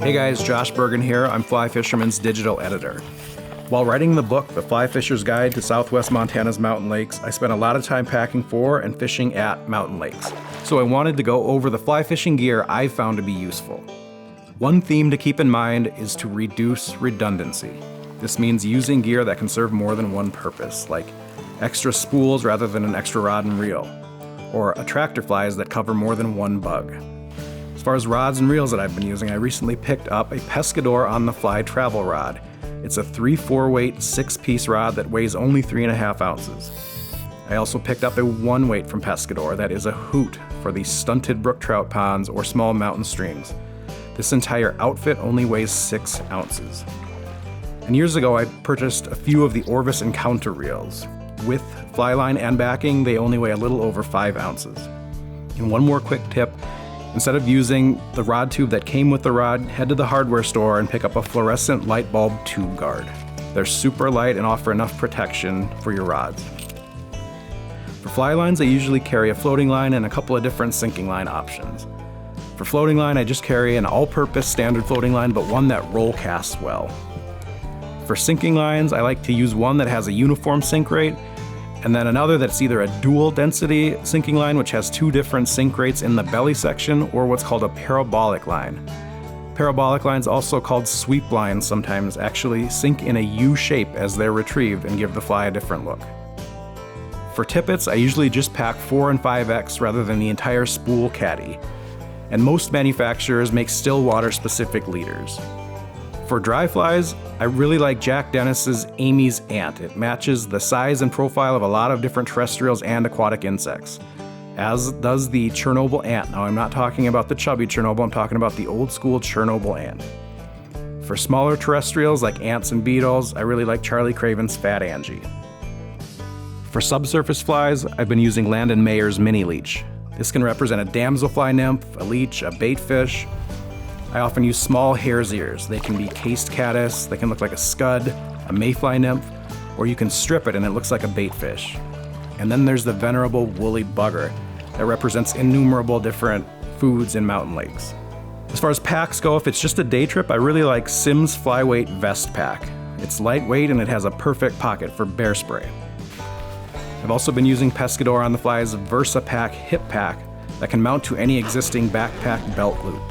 Hey guys, Josh Bergan here. I'm Fly Fisherman's digital editor. While writing the book, The Fly Fisher's Guide to Southwest Montana's Mountain Lakes, I spent a lot of time packing for and fishing at mountain lakes. So I wanted to go over the fly fishing gear I found to be useful. One theme to keep in mind is to reduce redundancy. This means using gear that can serve more than one purpose, like extra spools rather than an extra rod and reel, or attractor flies that cover more than one bug. As far as rods and reels that I've been using, I recently picked up a Pescador on the fly travel rod. It's a 3/4 weight 6-piece rod that weighs only 3.5 ounces. I also picked up a 1 weight from Pescador that is a hoot for the stunted brook trout ponds or small mountain streams. This entire outfit only weighs 6 ounces. And years ago, I purchased a few of the Orvis Encounter reels. With fly line and backing, they only weigh a little over 5 ounces. And one more quick tip, instead of using the rod tube that came with the rod, head to the hardware store and pick up a fluorescent light bulb tube guard. They're super light and offer enough protection for your rods. For fly lines, I usually carry a floating line and a couple of different sinking line options. For floating line, I just carry an all-purpose standard floating line, but one that roll casts well. For sinking lines, I like to use one that has a uniform sink rate, and then another that's either a dual density sinking line, which has 2 different sink rates in the belly section, or what's called a parabolic line. Parabolic lines, also called sweep lines sometimes, actually sink in a U shape as they're retrieved and give the fly a different look. For tippets, I usually just pack 4 and 5X rather than the entire spool caddy. And most manufacturers make still water specific leaders. For dry flies, I really like Jack Dennis's Amy's Ant. It matches the size and profile of a lot of different terrestrials and aquatic insects, as does the Chernobyl ant. Now, I'm not talking about the chubby Chernobyl, I'm talking about the old school Chernobyl ant. For smaller terrestrials like ants and beetles, I really like Charlie Craven's Fat Angie. For subsurface flies, I've been using Landon Mayer's Mini Leech. This can represent a damselfly nymph, a leech, a bait fish. I often use small hare's ears. They can be cased caddis, they can look like a scud, a mayfly nymph, or you can strip it and it looks like a bait fish. And then there's the venerable woolly bugger that represents innumerable different foods in mountain lakes. As far as packs go, if it's just a day trip, I really like Simms Flyweight Vest Pack. It's lightweight and it has a perfect pocket for bear spray. I've also been using Pescador on the Fly's Versa Pack Hip Pack that can mount to any existing backpack belt loop.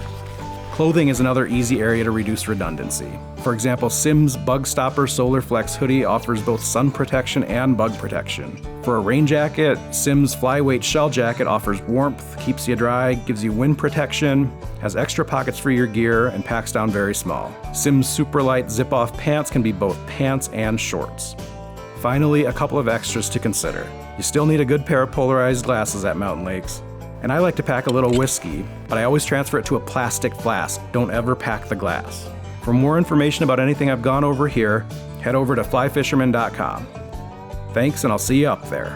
Clothing is another easy area to reduce redundancy. For example, Simms Bug Stopper Solar Flex hoodie offers both sun protection and bug protection. For a rain jacket, Simms Flyweight Shell Jacket offers warmth, keeps you dry, gives you wind protection, has extra pockets for your gear, and packs down very small. Simms Superlight Zip-Off Pants can be both pants and shorts. Finally, a couple of extras to consider. You still need a good pair of polarized glasses at mountain lakes. And I like to pack a little whiskey, but I always transfer it to a plastic flask. Don't ever pack the glass. For more information about anything I've gone over here, head over to flyfisherman.com. Thanks, and I'll see you up there.